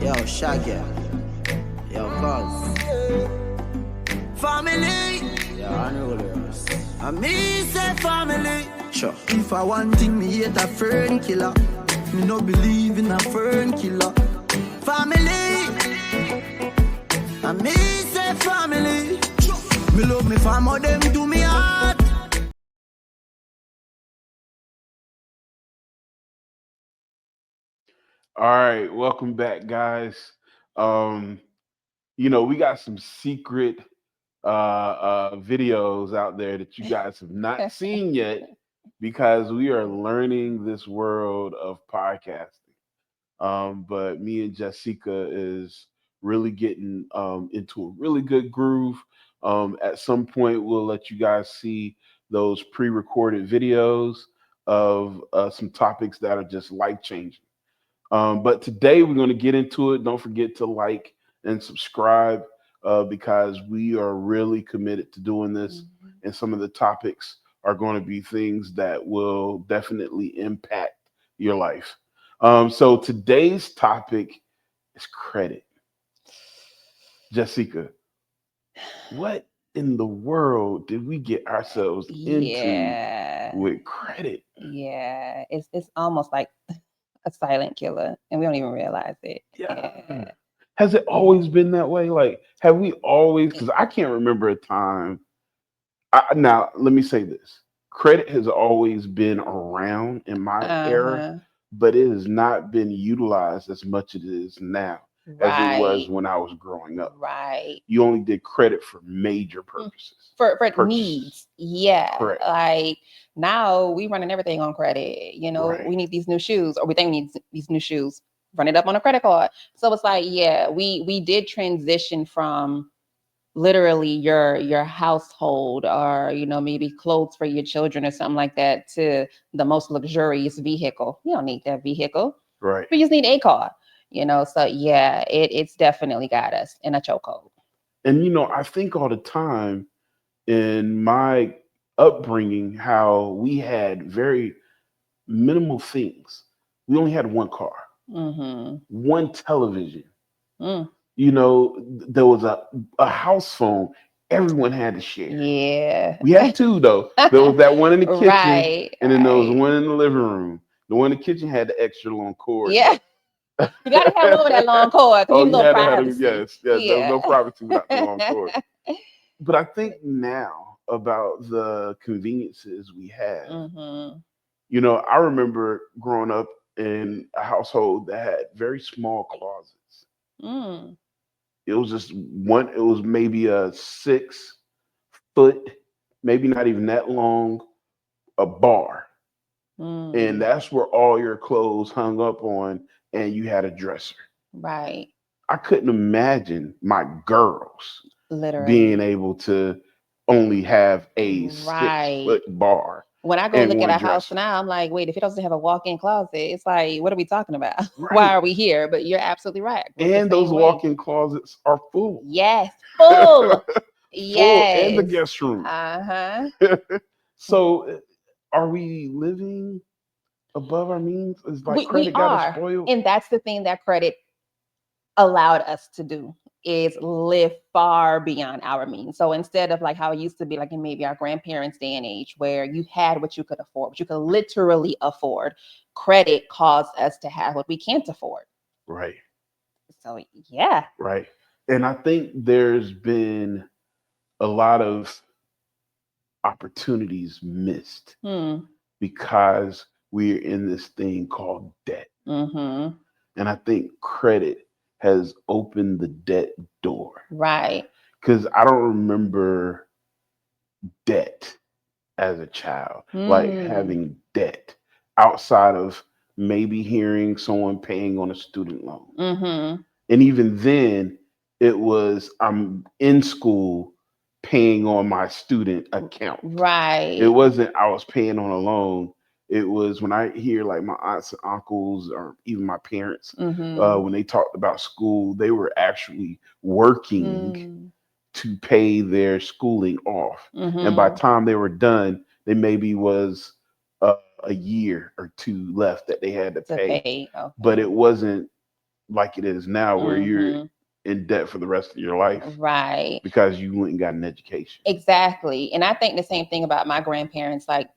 Yo, Shaggy. Yo, Cuz. Family. Yo, Unruliers. I me say family. Sure. If I want thing, me hate a fern killer. Me no believe in a fern killer. Family. I me say family. Me love me family, them do me heart. All right, welcome back, guys. We got some secret videos out there that you guys have not seen yet because we are learning this world of podcasting. But me and Jessica is really getting into a really good groove. At some point, we'll let you guys see those pre-recorded videos of some topics that are just life changing. But today we're going to get into it. Don't forget to like and subscribe because we are really committed to doing this. And some of the topics are going to be things that will definitely impact your life. So today's topic is credit. Jessica, what in the world did we get ourselves into with credit? Yeah, it's almost like a silent killer, and we don't even realize it. Yeah. Has it always been that way? Like, have we always? Because I can't remember a time. Now, let me say this: credit has always been around in my era, but it has not been utilized as much as it is now as it was when I was growing up. Right. You only did credit for major purposes. For needs. Yeah. Correct. Like now we running everything on credit. Right. We need these new shoes, or we think we need these new shoes. Run it up on a credit card. So it's like, yeah, we did transition from literally your household, or maybe clothes for your children or something like that, to the most luxurious vehicle. You don't need that vehicle. Right. We just need a car. So yeah, it's definitely got us in a chokehold. And I think all the time in my upbringing how we had very minimal things. We only had one car, one television. There was a house phone. Everyone had to share. Yeah. We had two though. There was that one in the kitchen, Right, and then there was one in the living room. The one in the kitchen had the extra long cord. Yeah. You gotta have one with that long cord. Oh, you you had privacy. to have yes. There was no privacy without the long cord. But I think now about the conveniences we have. I remember growing up in a household that had very small closets. It was just one, it was maybe a 6 foot, maybe not even that long, a bar. And that's where all your clothes hung up on, and you had a dresser. Right. I couldn't imagine my girls Literally being able to only have a 6 foot bar. When I go look at a house dresser. now, I'm like, wait, if it doesn't have a walk-in closet, it's like, what are we talking about? Right. Why are we here? But you're absolutely right. And those walk-in closets are full. Yes, full. Yes. Full, and the guest room. So, are we living above our means? Is like credit got us spoiled? And that's the thing that credit allowed us to do, is live far beyond our means. So instead of like how it used to be, like in maybe our grandparents' day and age, where you had what you could afford, what you could literally afford, credit caused us to have what we can't afford. Right. So yeah. Right. And I think there's been a lot of opportunities missed because we're in this thing called debt. And I think credit has opened the debt door. Right. Because I don't remember debt as a child, like having debt outside of maybe hearing someone paying on a student loan. And even then, it was I'm in school paying on my student account. Right. It wasn't I was paying on a loan. It was when I hear like my aunts and uncles or even my parents, when they talked about school, they were actually working to pay their schooling off. And by the time they were done, they maybe was a year or two left that they had to pay. Okay. But it wasn't like it is now, where you're in debt for the rest of your life, Right. because you went and got an education. Exactly. And I think the same thing about my grandparents. Like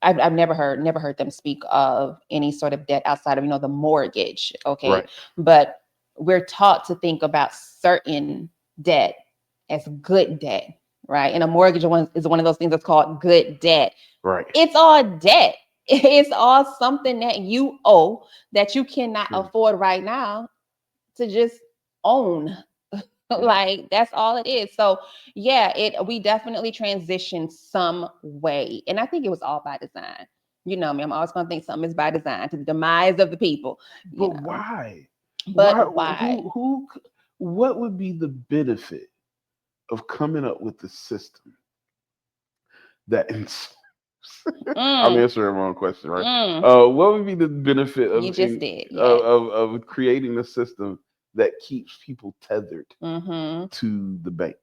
I've never heard them speak of any sort of debt outside of, you know, the mortgage. Okay. Right. But we're taught to think about certain debt as good debt, right? And a mortgage is one of those things that's called good debt. Right. It's all debt. It's all something that you owe that you cannot afford right now to just own. Like that's all it is. So yeah, we definitely transitioned some way. And I think it was all by design. You know me, I'm always gonna think something is by design, to the demise of the people. But why? But why? Who what would be the benefit of coming up with the system that I'm answering the wrong question, right? What would be the benefit of You just did, of creating a system that keeps people tethered to the bank?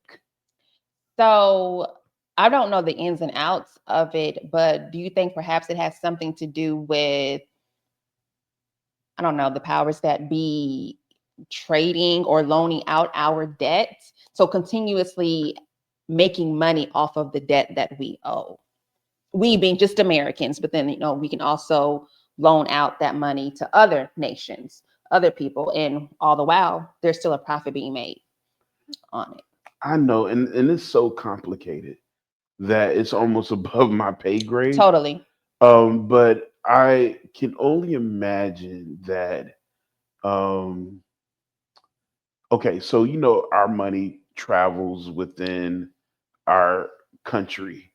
So I don't know the ins and outs of it, but do you think perhaps it has something to do with, I don't know, the powers that be trading or loaning out our debt? So continuously making money off of the debt that we owe. We being just Americans, but then, you know, we can also loan out that money to other nations, other people, and all the while there's still a profit being made on it. I know, and it's so complicated that it's almost above my pay grade. Totally. But I can only imagine that. Okay, so you know our money travels within our country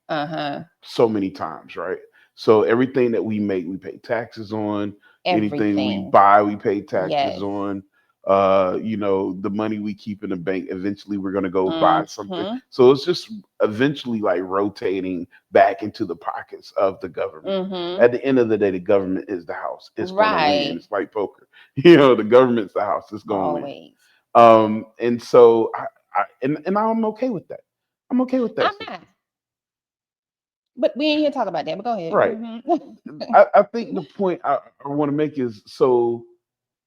so many times, right? So everything that we make, we pay taxes on. Anything we buy, we pay taxes on. You know, the money we keep in the bank, eventually we're gonna go buy something. So it's just eventually like rotating back into the pockets of the government. At the end of the day, the government is the house. It's gonna win. It's like poker. You know, the government's the house. It's gonna win. And so and I'm okay with that. I'm okay with that. I'm not. But we ain't here to talk about that. But go ahead. Right. I think the point I want to make is, so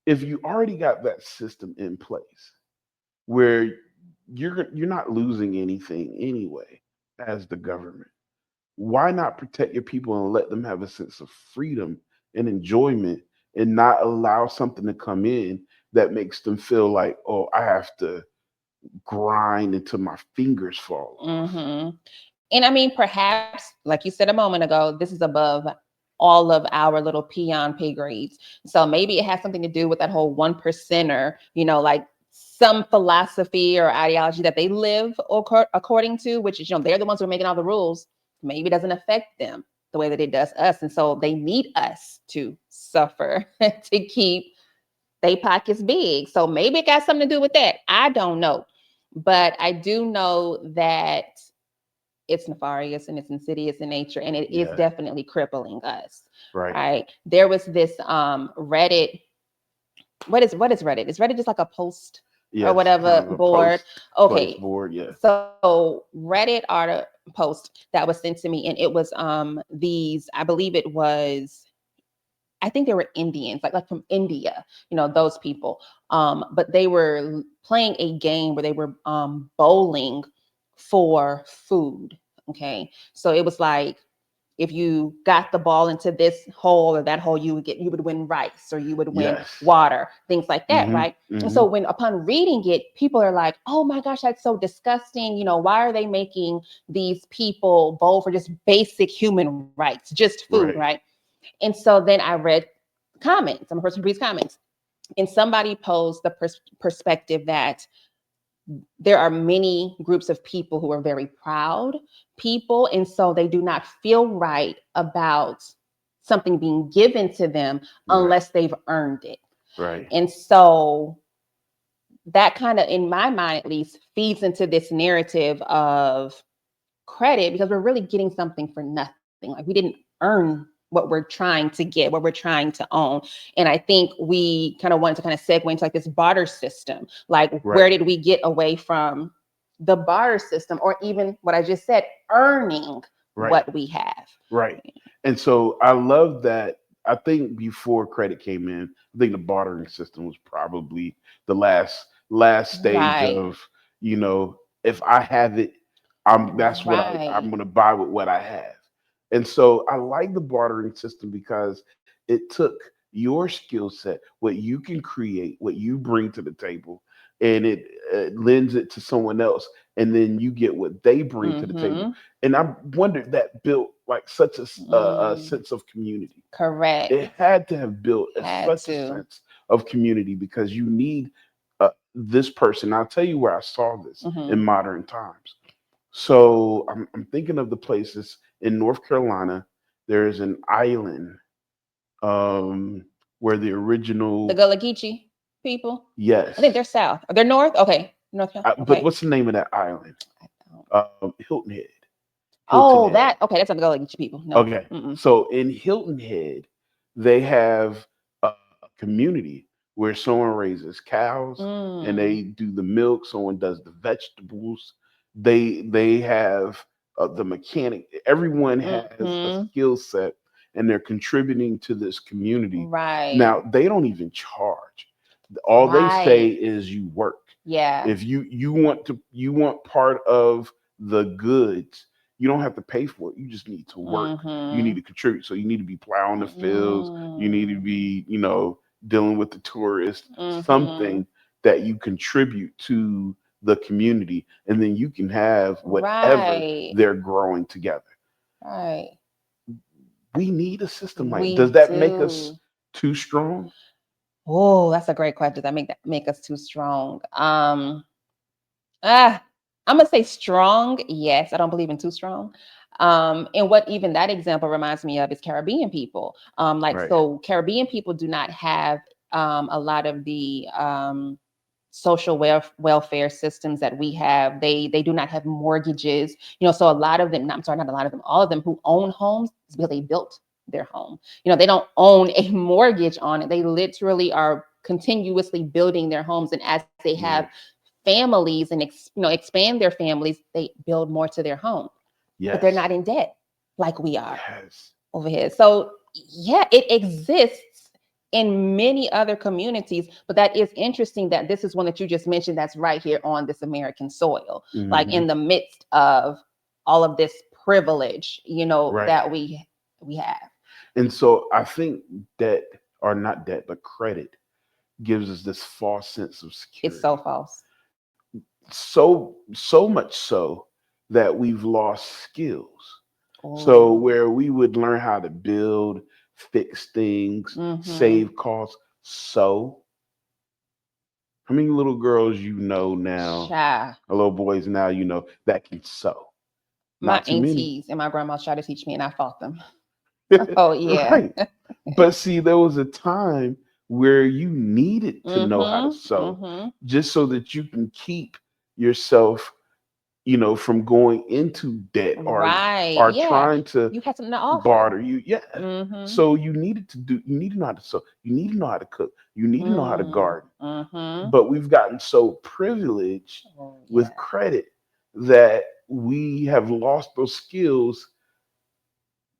if you already got that system in place where you're not losing anything anyway as the government, why not protect your people and let them have a sense of freedom and enjoyment, and not allow something to come in that makes them feel like, oh, I have to grind until my fingers fall off. And I mean, perhaps, like you said a moment ago, this is above all of our little peon pay grades. So maybe it has something to do with that whole 1%er, you know, like some philosophy or ideology that they live according to, which is, you know, they're the ones who are making all the rules. Maybe it doesn't affect them the way that it does us. And so they need us to suffer to keep their pockets big. So maybe it got something to do with that. I don't know. But I do know that it's nefarious and it's insidious in nature, and it is definitely crippling us. Right. There was this Reddit. What is Reddit? Is Reddit just like a post or whatever board? Okay. Board, yeah. So Reddit post that was sent to me, and it was these, I believe it was, I think they were Indians, like from India, you know, those people. But they were playing a game where they were bowling for food. Okay. So it was like, if you got the ball into this hole or that hole, you would win rice, or you would win water, things like that. Right. And so upon reading it, people are like, oh my gosh, that's so disgusting. You know, why are they making these people bowl for just basic human rights, just food? Right. And so then I read comments. I'm a person who reads comments, and somebody posed the perspective that there are many groups of people who are very proud people, and so they do not feel right about something being given to them unless they've earned it. Right. And so that kind of, in my mind at least, feeds into this narrative of credit, because we're really getting something for nothing. Like, we didn't earn what we're trying to get, what we're trying to own. And I think we kind of wanted to kind of segue into like this barter system. Like, where did we get away from the barter system, or even what I just said, earning what we have? Right. And so I love that I think before credit came in, I think the bartering system was probably the last stage Right. of, you know, if I have it, that's what I'm Right. gonna buy with what I have. And so I like the bartering system because it took your skill set, what you can create, what you bring to the table, and it lends it to someone else, and then you get what they bring to the table. Mm-hmm. And I wondered that built like such a Mm. sense of community. Correct. It had to have built Had such a to. sense of community because you need this person. I'll tell you where I saw this Mm-hmm. in modern times. So I'm thinking of the places in North Carolina. There is an island um, where the The original, Gullah Geechee people. I think yes, they're south. They're north. Okay, North Carolina. but Okay. what's the name of that island? I don't- Hilton Head. Hilton Oh, Head. that. Okay, that's not the Gullah Geechee people. No. Okay. Mm-mm. So in Hilton Head, they have a community where someone raises cows and Mm. they do the milk, someone does the vegetables. They have the mechanic. Everyone has a Mm-hmm. skill set and they're contributing to this community. Right. Now, they don't even charge. All they say Right. is you work. Yeah. If you want part of the goods, you don't have to pay for it. You just need to work. You need Mm-hmm. to contribute. So you need to be plowing the fields. You need to Mm. be, dealing with the tourists, Mm-hmm. something that you contribute to the community, and then you can have whatever Right. they're growing together. Right. We need a system like. We Does that make us do. too strong? Oh, that's a great question. That make us too strong. Ah, I'm gonna say strong. Yes, I don't believe in too strong. And what even that example reminds me of is Caribbean people. Like Right. so, Caribbean people do not have a lot of the social welfare systems that we have. They do not have mortgages. So a lot of them. I'm sorry, not a lot of them. All of them who own homes is because they built their home. They don't own a mortgage on it. They literally are continuously building their homes, and as they have Right. families and expand their families, they build more to their home, but they're Yes. not in debt like we are Yes. over here. So yeah, it exists in many other communities, but that is interesting that this is one that you just mentioned that's right here on this American soil, like Mhm. in the midst of all of this privilege, Right. that we have. And so I think debt, or not debt, but credit, gives us this false sense of It's security. so false. So much so that we've lost skills. So Oh. where we would learn how to build, fix things, Mm-hmm. save costs. So how many little girls now, Shy. or little boys now that can sew? My Not too many. aunties and my grandma tried to teach me, and I fought them. Oh yeah. Right. But see, there was a time where you needed to know how to Mm-hmm. sew Mm-hmm. just so that you can keep yourself, from going into debt Right. or Yeah. trying to You had something to offer. barter you. Yeah. Mm-hmm. So you need to know how to sew. You need to know how to cook. You need to know how to garden. Mm-hmm. But we've gotten so privileged Oh, with yeah. credit that we have lost those skills,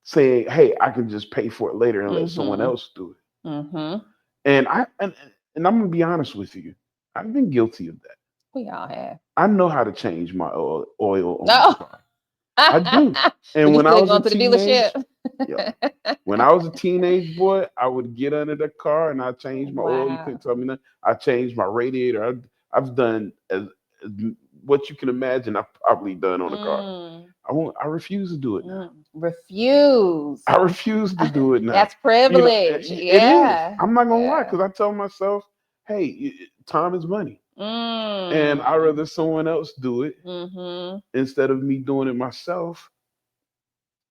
saying, "Hey, I can just pay for it later and let someone Mm-hmm. else do it." Mm-hmm. And I'm gonna be honest with you. I've been guilty of that. We all have. I know how to change my oil on my No. car. I do. But And you when I still was a going to the dealership. yeah, when I was a teenage boy, I would get under the car and I changed my oil. You couldn't Wow. tell me nothing. I changed my radiator. I've done as what you can imagine. I've probably done on a car. Mm, I refuse to do it now. refuse. I refuse to do it now. That's privilege. It is. Yeah. I'm not gonna lie, Yeah. because I tell myself, hey, time is money, and I Mm. rather someone else do it Mm-hmm. instead of me doing it myself,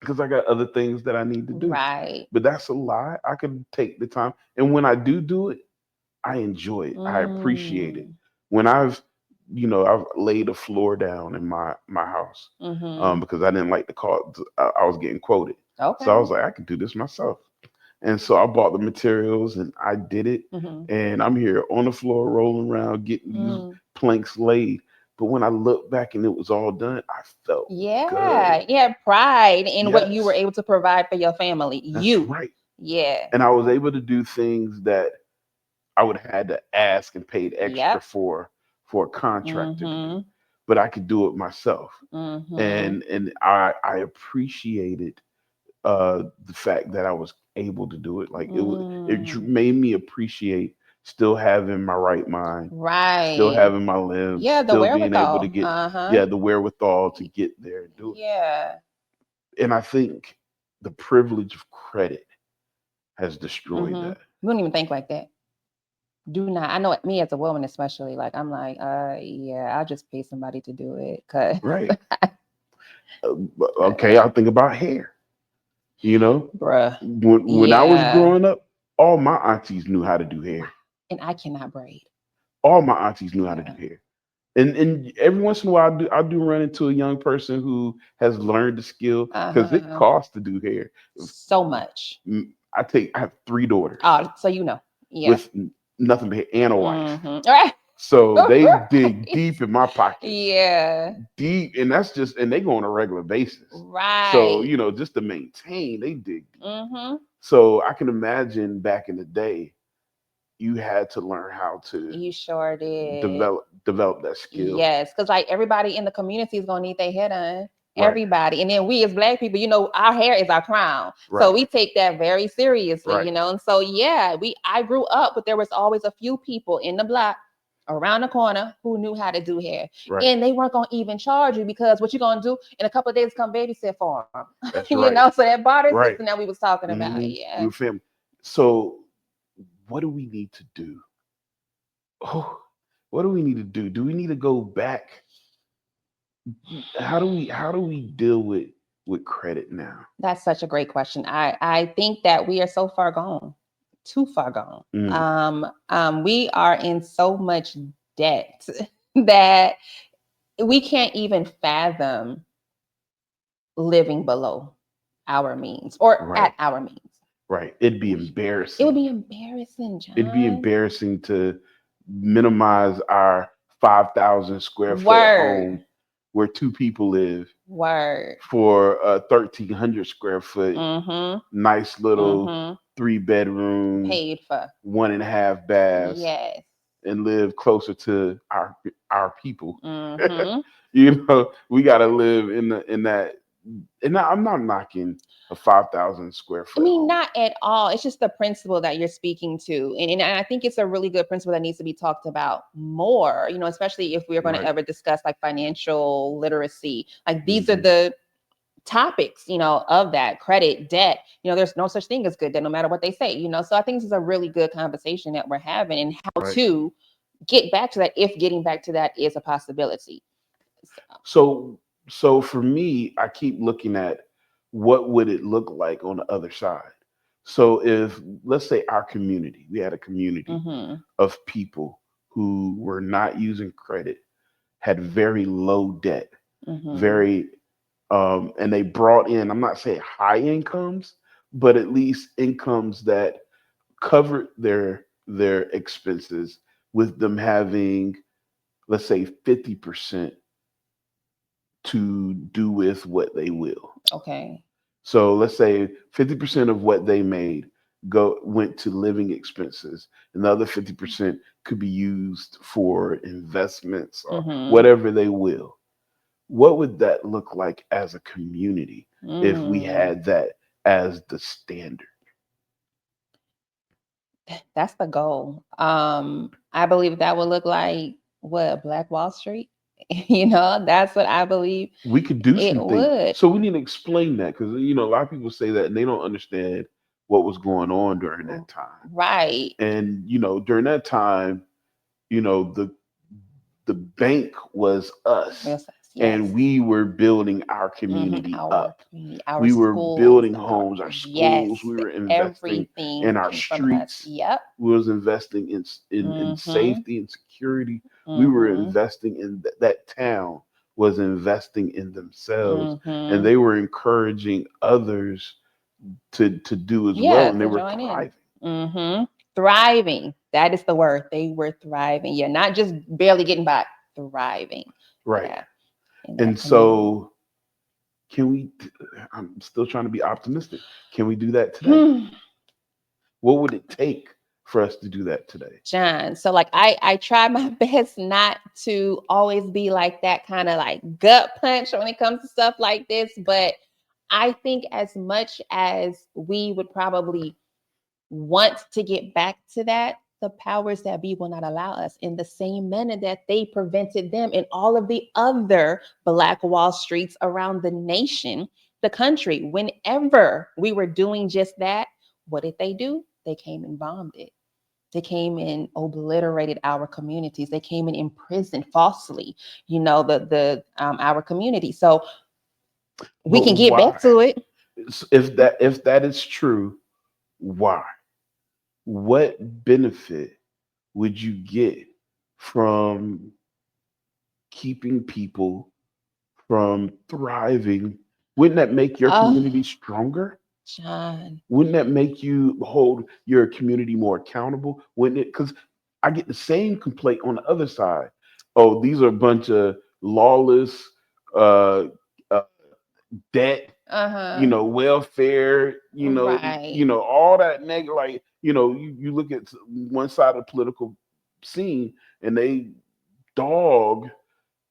because I got other things that I need to do. Right. But that's a lie. I can take the time, and when I do it, I enjoy it. I appreciate it. Mm. When I've laid a floor down in my house, Mm-hmm. because I didn't like the call. I was getting quoted, so I Okay. was like, I could do this myself. And so I bought the materials and I did it. Mm-hmm. And I'm here on the floor rolling around getting these Mm. planks laid. But when I looked back and it was all done, I felt Yeah. good. Yeah. Pride in what you were Yes, able to provide for your family. that's You. right. Yeah. And I was able to do things that I would have had to ask and paid extra Yep. for a contractor to do, Mm-hmm. but I could do it myself. Mm-hmm. And I appreciated the fact that I was able to do it. Like Mm. made me appreciate still having my right mind, still Right. having my limbs, Yeah, the still being able to wherewithal. get Uh-huh. yeah the wherewithal to get there and do it. Yeah. And I think the privilege of credit has destroyed Mm-hmm. that. We don't even think like that. Do not. I know me as a woman, especially. Like I'm like, yeah, I'll just pay somebody to do it. Cause Right. Okay, I think about hair. You know, bruh. when I was Yeah. growing up, all my aunties knew how to do hair. And I cannot braid. All my aunties knew how to do Yeah. hair. And every once in a while, I do run into a young person who has learned the skill because it Uh-huh. costs to do hair. So much. I have 3 daughters Oh, so you know. Yeah. with nothing but hair and a wife, Mm-hmm. Right. so they dig deep in my pockets, Yeah. deep, and that's just and they go on a regular basis. So Right. just to maintain, they dig deep. Mm-hmm. So I can imagine back in the day, you had to learn how to You sure did. develop that skill. Yes, because like everybody in the community is gonna need their hair done. Right. Everybody. And then we as black people, our hair is our crown. So Right. we take that very seriously, Right. And so yeah, I grew up, but there was always a few people in the block around the corner who knew how to do hair. Right. And they weren't gonna even charge you because what you gonna do in a couple of days come babysit for them. That's right. So that barter Right. system that we was talking about. Mhm. Yeah. We're family. So what do we need to do? Oh, what do we need to do? Do we need to go back? How do we deal with credit now? That's such a great question. I think that we are so far gone, too far gone. We are in so much debt that we can't even fathom living below our means or Right. at our means. Right. It'd be It embarrassing. would be embarrassing, John. It'd be embarrassing to minimize our 5,000 square foot Word. home where 2 people live Word. for a 1,300 square foot Mm-hmm. nice little Mm-hmm. 3 bedroom, Paid for. 1.5 baths, Yes. and live closer to our people. Mm-hmm. We got to live in that. And I'm not knocking a 5,000 square I foot mean, home. not at all. It's just the principle that you're speaking to. And I think it's a really good principle that needs to be talked about more, especially if we're going Right. to ever discuss like financial literacy. Like these are Mhm. the topics, of that credit, debt. There's no such thing as good debt, no matter what they say, So I think this is a really good conversation that we're having and how Right. to get back to that if getting back to that is a possibility. So for me, I keep looking at what would it look like on the other side. So if let's say we had a community Mm-hmm. of people who were not using credit, had very low debt, Mm-hmm. very and they brought in, I'm not saying high incomes, but at least incomes that covered their expenses with them having, let's say, 50% to do with what they will. Okay. So let's say 50% of what they made went to living expenses, and the other 50% could be used for investments or Mm-hmm. whatever they will. What would that look like as a community if we had that as the standard? That's the goal. I believe that would look like what, Black Wall Street. That's what I believe We could do it some things. would. So we need to explain that because a lot of people say that and they don't understand what was going on during that time. Right. And during that time, the bank was us. Yes. And we were building our community Our up. community, our We were schools, building homes, our yes, schools. We were investing everything in our came from us. streets. Yep. We was investing in Mhm. safety and security. We were Mhm. investing in that town was investing in themselves, and Mhm. they were encouraging others to do as Yeah, well, and they to were join in. thriving. Mhm. Thriving. That is the word. They were thriving. Yeah, not just barely getting by, thriving. Right. Yeah. in that And community. so, can we? I'm still trying to be optimistic. Can we do that today? What would it take for us to do that today? John. So like I try my best not to always be like that kind of like gut punch when it comes to stuff like this. But I think as much as we would probably want to get back to that, the powers that be will not allow us, in the same manner that they prevented them in all of the other Black Wall Streets around the nation, the country. Whenever we were doing just that, what did they do? They came and bombed it. They came and obliterated our communities. They came and imprisoned falsely, our community. So we But can get why? back to it. If that is true, why? What benefit would you get from keeping people from thriving? Wouldn't that make your community stronger? John. Wouldn't that make you hold your community more accountable? Wouldn't it? Because I get the same complaint on the other side. Oh, these are a bunch of lawless, uh, uh, debt, welfare, Right. all that negative. Like, you look at one side of the political scene and they dog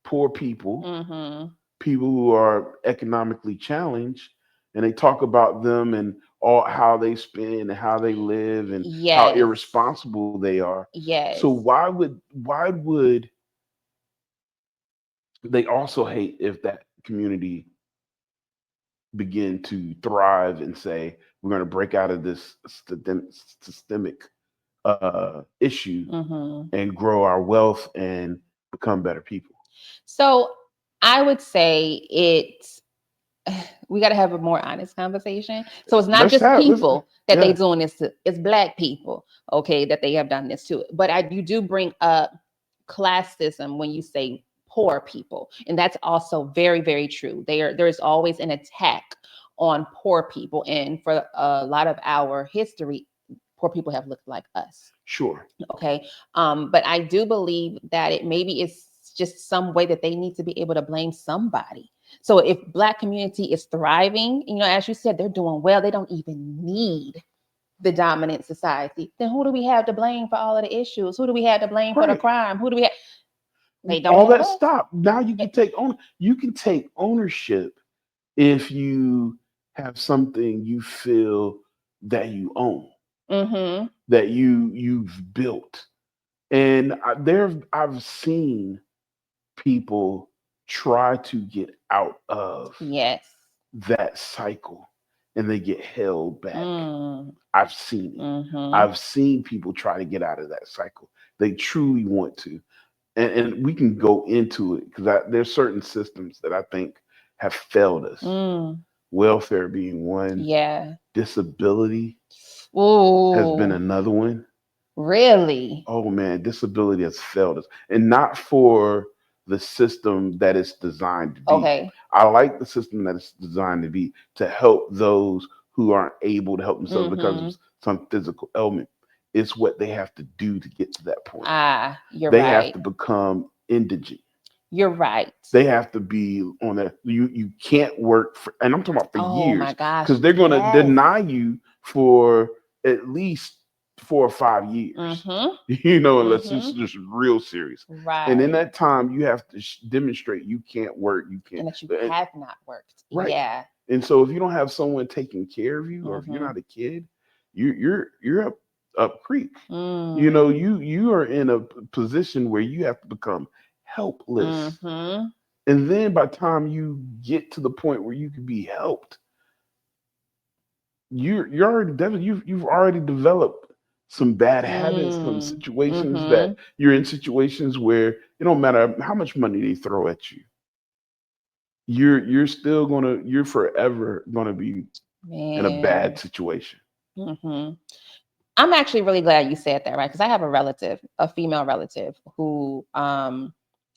poor people, people who are economically challenged, and they talk about them and all how they spend and how they live and how Yes. irresponsible they are. Yes. So why would they also hate if that community begin to thrive and say we're going to break out of this systemic issue and grow our wealth and become better people? So I would say we got to have a more honest conversation. So it's not just people that they doing this to, it's Black people, okay, that they have done this to. But you do bring up classism when you say poor people, and that's also very, very true. There is always an attack on poor people, and for a lot of our history, poor people have looked like us. Sure. Okay. But I do believe that it's just some way that they need to be able to blame somebody. So if Black community is thriving, as you said, they're doing well, they don't even need the dominant society. Then who do we have to blame for all of the issues? Who do we have to blame for the crime? Who do we have? They don't all that us. Stop. Now you can take ownership if you have something you feel that you own, that you've built. And I've seen people try to get out of that cycle and they get held back. I've seen it. I've seen people try to get out of that cycle. They truly want to. And we can go into it because there's certain systems that I think have failed us. Welfare being one. Yeah. Disability has been another one. Really? Oh man, disability has failed us. And not for the system that it's designed to be. Okay. I like the system that it's designed to be to help those who aren't able to help themselves because of some physical ailment. It's what they have to do to get to that point. They have to become indigent. You're right. They have to be on that. You can't work and I'm talking about for years. Oh my gosh. Because they're going to deny you for at least 4 or 5 years. Unless it's just real serious. Right. And in that time, you have to demonstrate you can't work. You can't. And that you have not worked. Right. Yeah. And so if you don't have someone taking care of you, or if you're not a kid, you're up creek. You are in a position where you have to become helpless. And then by the time you get to the point where you can be helped, you've already developed some bad habits, some situations that you're in situations where it don't matter how much money they throw at you. You're forever gonna be in a bad situation. I'm actually really glad you said that, right? Because I have a female relative who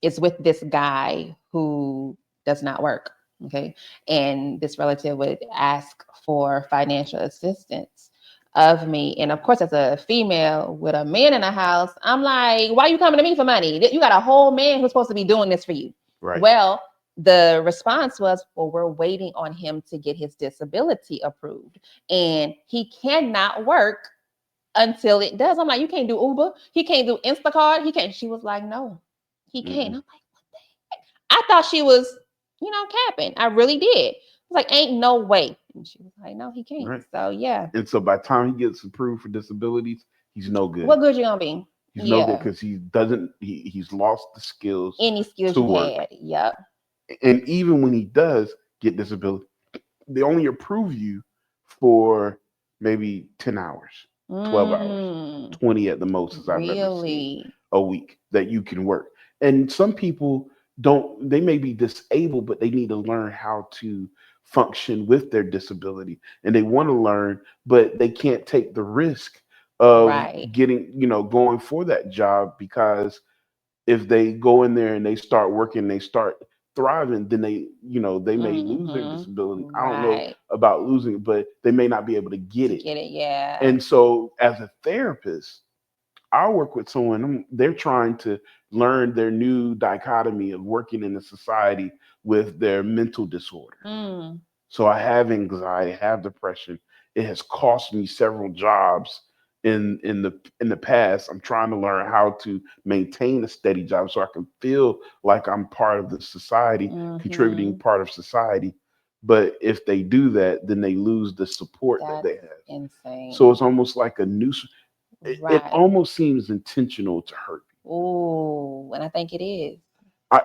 is with this guy who does not work. Okay. And this relative would ask for financial assistance of me. And of course, as a female with a man in the house, I'm like, why are you coming to me for money? You got a whole man who's supposed to be doing this for you. Right. Well, the response was, well, we're waiting on him to get his disability approved. And he cannot work until it does. I'm like, you can't do Uber. He can't do Instacart. He can't. She was like, no, he can't. I'm like, what the heck? I thought she was, capping. I really did. I was like, ain't no way. And she was like, no, he can't. Right. So yeah. And so by the time he gets approved for disabilities, he's no good. What good you gonna be? He's no good because he's lost the skills. Any skills to you work. had. Yep. And even when he does get disability, they only approve you for maybe 10 hours, 12 hours, 20 at the most, as I've ever seen a week that you can work. And some people they may be disabled, but they need to learn how to function with their disability. And they want to learn, but they can't take the risk of getting, going for that job, because if they go in there and they start working, they start thriving, then they may lose their disability. I don't know about losing it, but they may not be able to get it. Yeah. And so as a therapist, I work with someone, they're trying to learn their new dichotomy of working in a society with their mental disorder. So I have anxiety, I have depression. It has cost me several jobs in the past. I'm trying to learn how to maintain a steady job so I can feel like I'm part of the society, contributing part of society. But if they do that, then they lose the support that they have. Insane. So it's almost like a noose. It almost seems intentional to hurt people. Oh, and I think it is.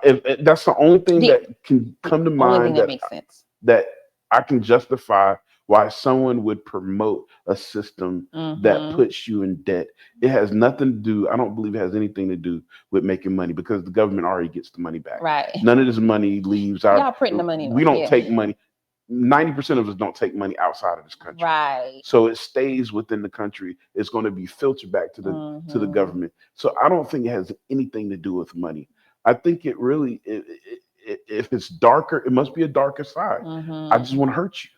If that's the only thing that can come to mind that makes sense. That I can justify why someone would promote a system that puts you in debt. It has nothing to do, I don't believe it has anything to do with making money, because the government already gets the money back. Right. None of this money leaves y'all printing the money. We don't take money. 90% of us don't take money outside of this country. Right. So it stays within the country. It's going to be filtered back to the government. So I don't think it has anything to do with money. I think it really, if it's darker, it must be a darker side. I just want to hurt you.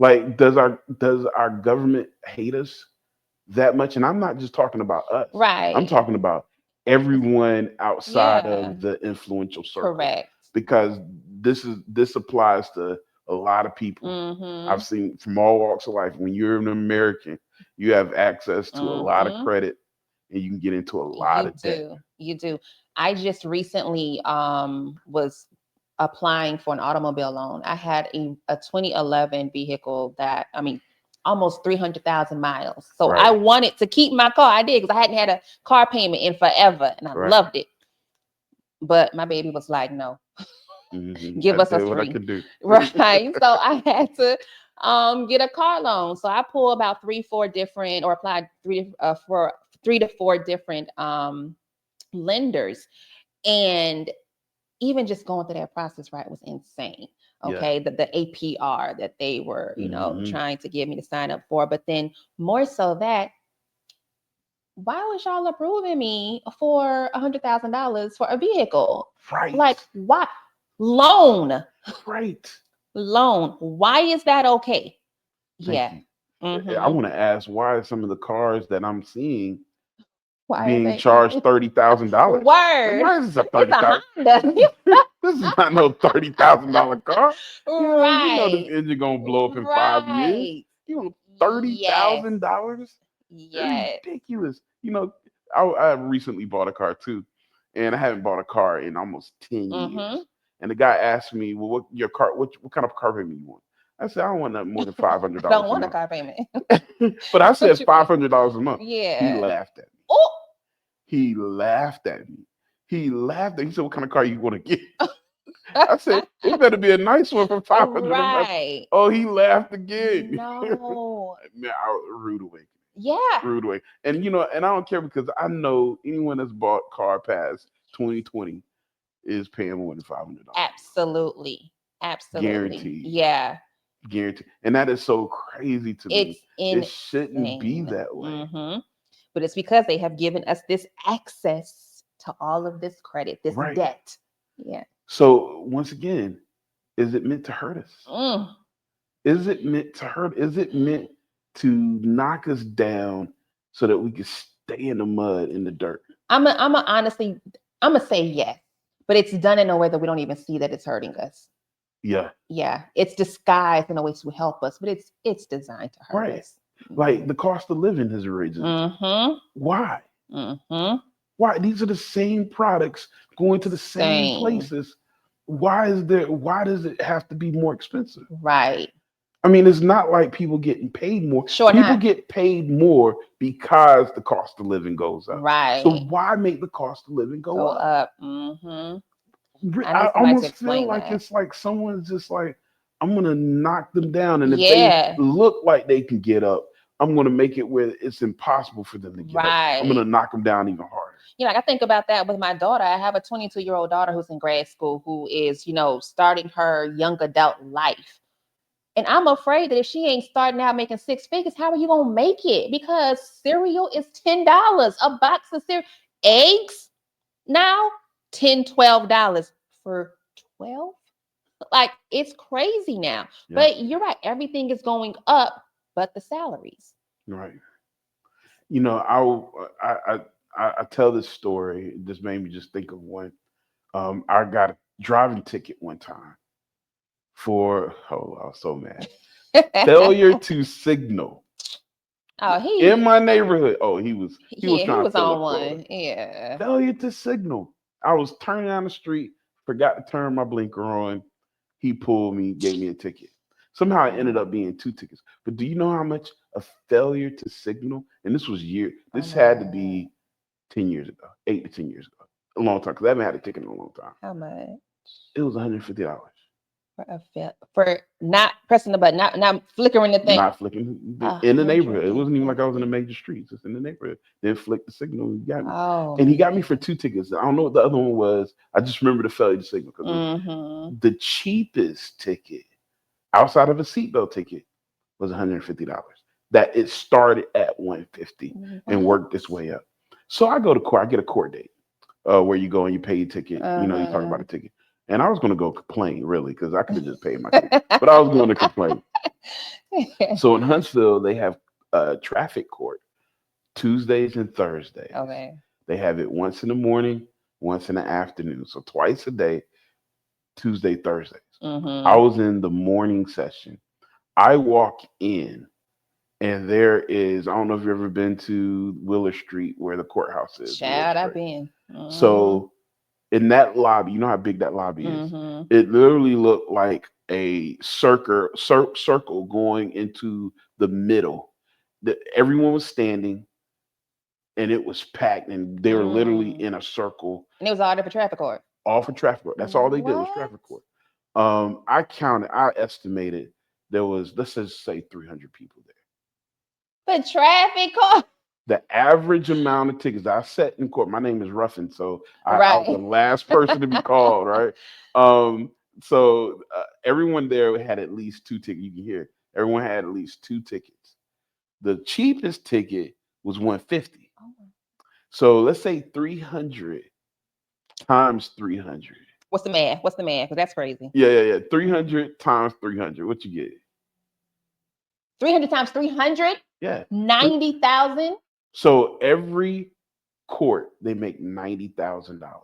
Like, does our government hate us that much? And I'm not just talking about us. Right. I'm talking about everyone outside of the influential circle. Correct. Because this applies to a lot of people. I've seen from all walks of life. When you're an American, you have access to a lot of credit, and you can get into a lot of debt. You do. I just recently was applying for an automobile loan. I had a 2011 vehicle that, almost 300,000 miles. So I wanted to keep my car. I did, because I hadn't had a car payment in forever, and I loved it. But my baby was like, no, give us a free. What I could do. Right. So I had to get a car loan. So I pulled about applied for 3 to 4 different lenders. And even just going through that process, was insane. Okay. The APR that they were, trying to get me to sign up for. But then more so that, why was y'all approving me for $100,000 for a vehicle? Right. Like, what? Loan. Right. Loan. Why is that okay? Thank you. I want to ask, why are some of the cars that I'm seeing being charged $30,000? Word. Why is this a $30,000? This is not no $30,000 car. Right. This engine gonna blow up in 5 years. $30,000? Yes. Ridiculous. I recently bought a car too, and I haven't bought a car in almost 10 years. And the guy asked me, "Well, what kind of car payment you want?" I said, "I don't want nothing more than $500." I don't want a car payment. But I said $500 a month. Yeah. He laughed at me. Oh. He laughed at me. He said, "What kind of car you want to get?" I said, "It better be a nice one for $500." Right. Oh, he laughed again. No. Man, rude awakening. Yeah. Rude way. And and I don't care, because I know anyone that's bought car past 2020 is paying more than $500. Absolutely. Guaranteed. Yeah. Guaranteed. And that is so crazy to me. It shouldn't be that way. But it's because they have given us this access to all of this credit, this debt. Yeah. So once again, is it meant to hurt us? Is it meant to hurt? Is it meant to knock us down so that we can stay in the mud, in the dirt? I'm gonna say yes, but it's done in a way that we don't even see that it's hurting us. Yeah. Yeah. It's disguised in a way to help us, but it's designed to hurt us. Like the cost of living has risen. Mm-hmm. Why? Mm-hmm. Why? These are the same products going to the same Same. places. Why does it have to be more expensive? Right. I mean, it's not like people getting paid more. Sure People not. get paid more because the cost of living goes up. Right. So why make the cost of living go Go up? up. Mm-hmm. I I need somebody to almost feel explain like that. it's like someone's just like, I'm gonna knock them down, and if Yeah. they look like they can get up, I'm gonna make it where it's impossible for them to get up. I'm gonna Right. knock them down even harder. You know, like I think about that with my daughter. I have a 22-year-old daughter who's in grad school who is, starting her young adult life. And I'm afraid that if she ain't starting out making six figures, how are you gonna make it? Because cereal is $10. A box of cereal. Eggs now, $10, $12 for 12. Like it's crazy now. Yeah. But you're right, everything is going up, but the salaries. Right. You know, I tell this story. It just made me just think of one. I got a driving ticket one time for I was so mad. Failure to signal Oh, in my neighborhood. Oh, he was he trying to was fill on a quota. one. Yeah. Failure to signal. I was turning down the street, forgot to turn my blinker on. He pulled me, gave me a ticket. Somehow it ended up being 2 tickets. But do you know how much a failure to signal? And this was this had to be 10 years ago, 8 to 10 years ago, a long time, because I haven't had a ticket in a long time. How much? It was $150. For not pressing the button, not flickering the thing. Not flicking in the neighborhood. It wasn't even like I was in a major street, just in the neighborhood. Then flick the signal and he got me. Oh, and he got me for 2 tickets. I don't know what the other one was. I just remember the failure to signal because the cheapest ticket outside of a seatbelt ticket was $150. That it started at $150 and worked its way up. So I go to court. I get a court date where you go and you pay your ticket. You know, you talk about a ticket. And I was going to go complain, really, because I could have just paid my ticket. But I was going to complain. So in Huntsville, they have traffic court Tuesdays and Thursdays. Okay. They have it once in the morning, once in the afternoon. So twice a day, Tuesday, Thursdays. I was in the morning session. I walk in, and there is, I don't know if you've ever been to Wheeler Street where the courthouse is. Child, I've been. So in that lobby, you know how big that lobby is? It literally looked like a circle going into the middle. Everyone was standing, and it was packed, and they were literally in a circle. And it was all there for traffic court. All for traffic court. That's all they did was traffic court. I estimated there was, let's just say 300 people there. For traffic court? The average amount of tickets I sat in court, my name is Ruffin, so I was the last person to be called, right? So everyone there had at least 2 tickets. You can hear everyone had at least 2 tickets. The cheapest ticket was $150. So let's say 300 times 300. What's the math? Because that's crazy. Yeah. 300 times 300. What you get? 300 times 300? Yeah. 90,000? So every court, they make $90,000. What?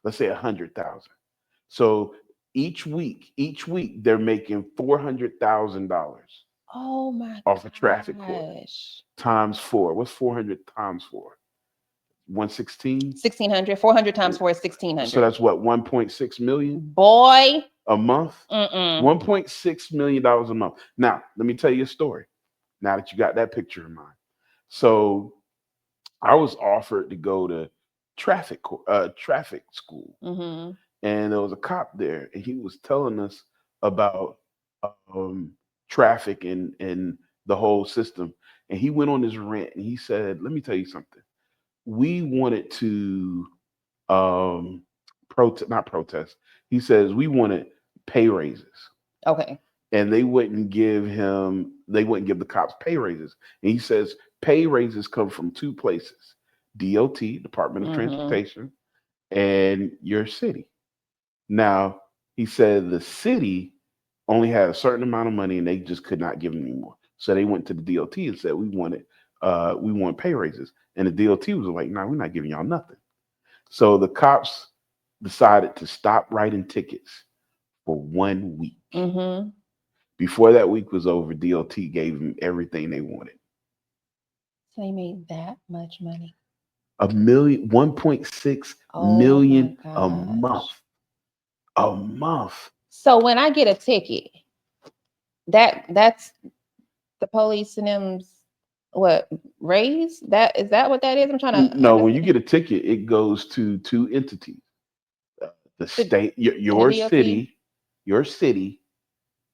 Let's say 100,000. So each week, they're making $400,000. Oh my! Off a traffic court times 4. What's 400 times 4? 116. 1,600. 400 times 4 is 1,600. So that's what, 1.6 million. Boy, a month. $1.6 million a month. Now, let me tell you a story. Now that you got that picture in mind. So I was offered to go to traffic school, and there was a cop there, and he was telling us about traffic and the whole system. And he went on this rant, and he said, "Let me tell you something. We wanted to not protest. He says we wanted pay raises. Okay. And they wouldn't give the cops pay raises. And he says pay raises come from 2 places: DOT, Department of Transportation, and your city. Now, he said the city only had a certain amount of money, and they just could not give them anymore. So they went to the DOT and said, we want pay raises. And the DOT was like, no, we're not giving y'all nothing. So the cops decided to stop writing tickets for 1 week. Before that week was over, DOT gave them everything they wanted. So they made that much money. 1.6 Oh million my a gosh. month. A month. So when I get a ticket, that's the police and them's what raise? That is that what that is? I'm trying to No, when you understand. get a ticket, it goes to two entities: the state, and your the DOT? city,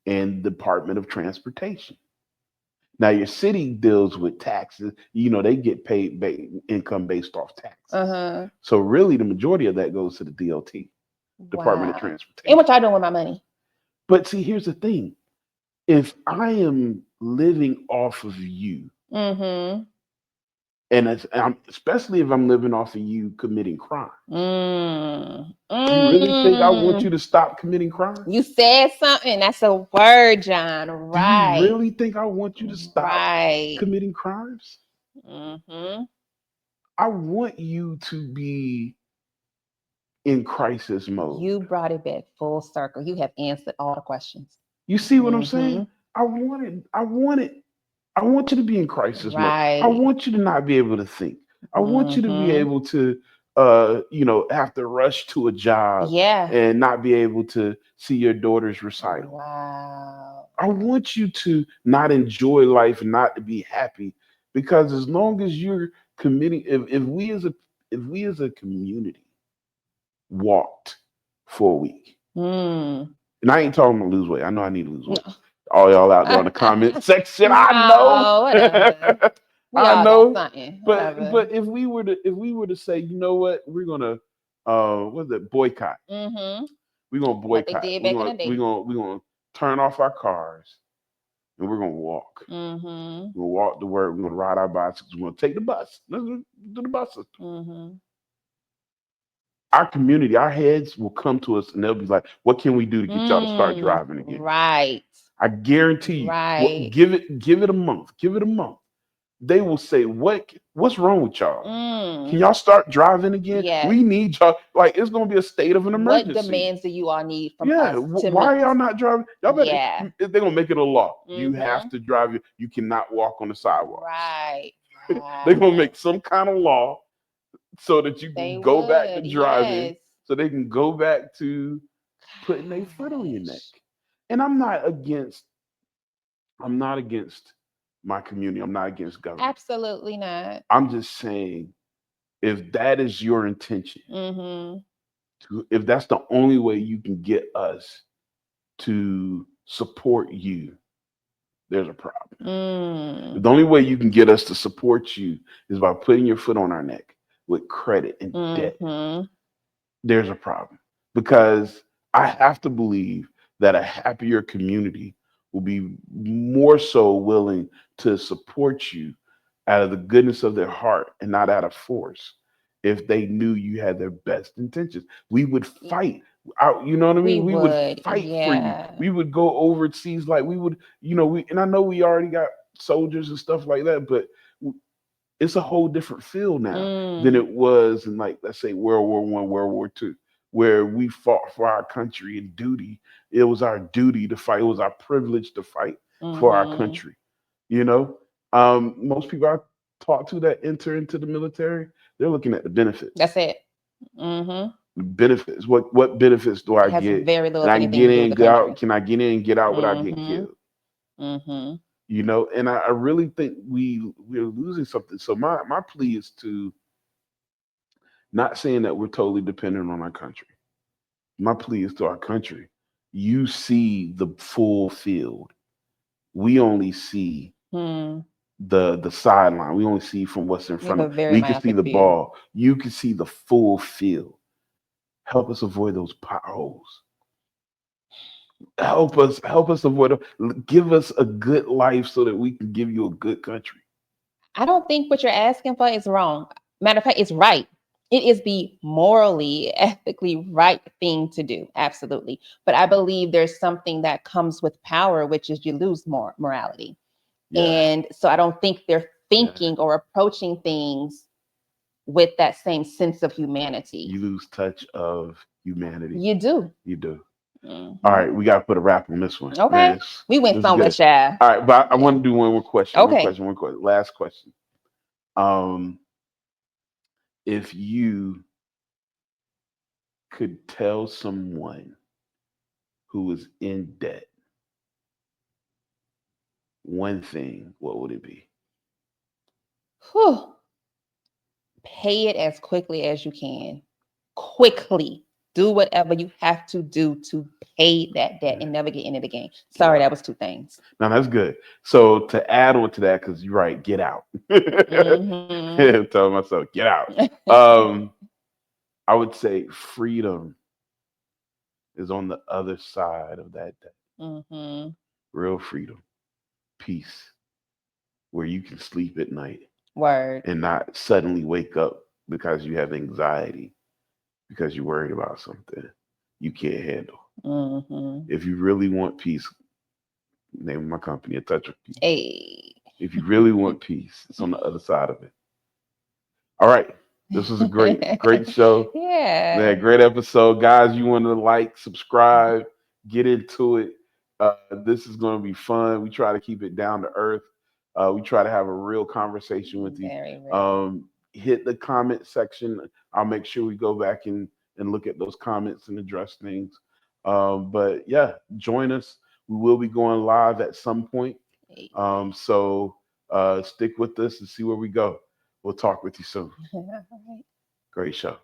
and Department of Transportation. Now, your city deals with taxes. You know, they get paid income based off taxes. Uh-huh. So really, the majority of that goes to the DOT, Department of Wow. Transportation. And what y'all doing with my money? But see, here's the thing: if I am living off of you, Mm-hmm. and especially if I'm living off of you committing crime, you really think I want you to stop committing crime? You said something. That's a word, John. Do Right. you really think I want you to stop Right. committing crimes? Mm-hmm. I want you to be in crisis mode. You brought it back full circle. You have answered all the questions. You see what I'm Mm-hmm. saying? I want you to be in crisis mode. I Right. want you to not be able to think. I want you to be Mhm. able to have to rush to a job Yeah. and not be able to see your daughter's recital. Wow. I want you to not enjoy life and not to be happy, because as long as you're committing, if we as a community walked for a week, Mm. and I ain't talking to lose weight. I know I need to lose weight. All y'all out there in the comment section, I know. Whatever. We I all know. got something. But Whatever. if we were to say, you know what, we're gonna what's it, boycott. Mm-hmm. We're gonna Like they boycott. did We're back in gonna the day. we're gonna turn off our cars and we're gonna walk. Mm-hmm. We're gonna walk to work, we're gonna ride our bicycles, we're gonna take the bus. Let's do the bus system. Mm-hmm. Our community, our heads will come to us and they'll be like, what can we do to get y'all to start driving again? Right. I guarantee you. Right. Give it a month. Give it a month. They will say, what's wrong with y'all? Can y'all start driving again? Yes. We need y'all. Like, it's gonna be a state of an emergency. What demands do you all need from Yeah. us to Why meet? are y'all not driving? Y'all better. Yeah. They're gonna make it a law. You Mhm. have to drive. You cannot walk on the sidewalk. Right. They're gonna make some kind of law so that you They can go back to would, driving. yes. So they can go back to putting their foot on your neck. Gosh. And I'm not against my community. I'm not against government. Absolutely not. I'm just saying, if that is your intention, Mm-hmm. if that's the only way you can get us to support you, there's a problem. The only way you can get us to support you is by putting your foot on our neck with credit and debt. There's a problem, because I have to believe that a happier community will be more so willing to support you out of the goodness of their heart and not out of force. If they knew you had their best intentions, we would fight out. You know what I mean? We would fight for you. Yeah. We would go overseas, like we would, and I know we already got soldiers and stuff like that, but it's a whole different feel now than it was in, like, let's say World War I, World War II, where we fought for our country in duty. It was our duty to fight. It was our privilege to fight for our country. Most people I talk to that enter into the military, they're looking at the benefits. That's it. Mm-hmm. The benefits. What benefits do I It has get? very little, And if I can anything, get to do in, with the get out. country. Can I get in and get out without getting Mm-hmm. killed? Mm-hmm. And I really think we're losing something. So my plea is to, not saying that we're totally dependent on our country. My plea is to our country. You see the full field. We only see the sideline. We only see from what's in front of us. We can see the ball. You can see the full field. Help us avoid those potholes. Help us avoid them. Give us a good life so that we can give you a good country. I don't think what you're asking for is wrong. Matter of fact, it's right. It is the morally, ethically right thing to do. Absolutely. But I believe there's something that comes with power, which is you lose more morality. Yeah. And so I don't think they're thinking or approaching things with that same sense of humanity. You lose touch of humanity. You do. You do. Mhm. All right, we got to put a wrap on this one. Okay. Man, We went this is somewhere, good. Shy. All right, but I want to do one more question. Okay. One question. Last question. If you could tell someone who was in debt one thing, what would it be? Whew. Pay it as quickly as you can. Quickly. Do whatever you have to do to pay that debt and never get in it again. Sorry, that was two things. No, that's good. So to add on to that, because you're right, get out. Mhm. Tell myself, get out. I would say freedom is on the other side of that debt. Mhm. Real freedom, peace, where you can sleep at night Word. and not suddenly wake up because you have anxiety because you're worried about something you can't handle. Mhm. If you really want peace, name of my company, A Touch of Peace. Hey. If you really want peace, it's on the other side of it. All right. This was a great show. Yeah. Man, great episode. Guys, you want to like, subscribe, get into it. This is going to be fun. We try to keep it down to earth. We try to have a real conversation with you. Very real. Hit the comment section. I'll make sure we go back and look at those comments and address things. But yeah, join us. We will be going live at some point. So stick with us and see where we go. We'll talk with you soon. All right. Great show.